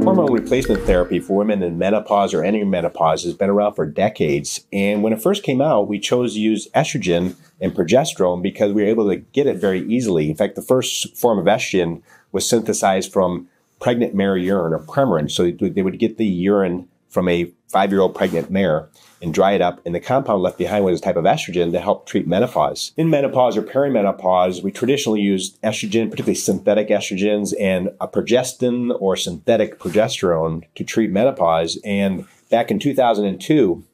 Hormone replacement therapy for women in menopause or entering menopause has been around for decades. And when it first came out, we chose to use estrogen and progesterone because we were able to get it very easily. In fact, the first form of estrogen was synthesized from pregnant mare urine, or Premarin. So they would get the urine from a 5-year-old pregnant mare and dry it up, and the compound left behind was a type of estrogen to help treat menopause. In menopause or perimenopause, we traditionally use estrogen, particularly synthetic estrogens, and a progestin or synthetic progesterone to treat menopause. And back in 2002,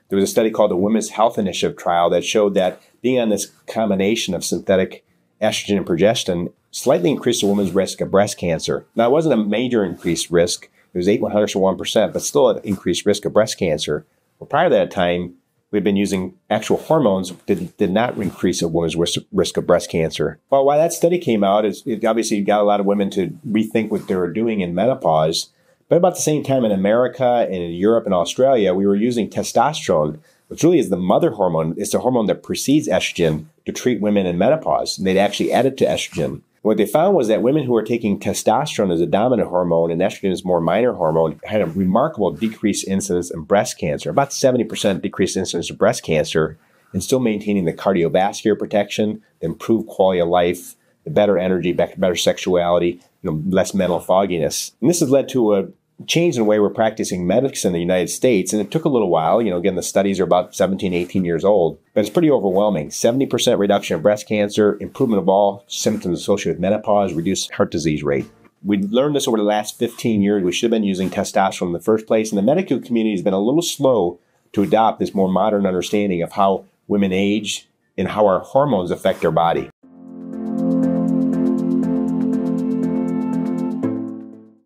there was a study called the Women's Health Initiative trial that showed that being on this combination of synthetic estrogen and progestin slightly increased a woman's risk of breast cancer. Now, it wasn't a major increased risk. It was 0.08 of 1%, but still an increased risk of breast cancer. Well, prior to that time, we'd been using actual hormones that did not increase a woman's risk of breast cancer. Well, while that study came out, it obviously got a lot of women to rethink what they were doing in menopause. But about the same time in America and in Europe and Australia, we were using testosterone, which really is the mother hormone. It's the hormone that precedes estrogen to treat women in menopause. And they'd actually add it to estrogen. What they found was that women who were taking testosterone as a dominant hormone and estrogen as a more minor hormone had a remarkable decreased incidence of breast cancer, about 70% decreased incidence of breast cancer, and still maintaining the cardiovascular protection, the improved quality of life, the better energy, better sexuality, less mental fogginess. And this has led to a change in the way we're practicing medicine in the United States. And it took a little while. Again, the studies are about 17, 18 years old, but it's pretty overwhelming. 70% reduction of breast cancer, improvement of all symptoms associated with menopause, reduced heart disease rate. We learned this over the last 15 years. We should have been using testosterone in the first place. And the medical community has been a little slow to adopt this more modern understanding of how women age and how our hormones affect our body.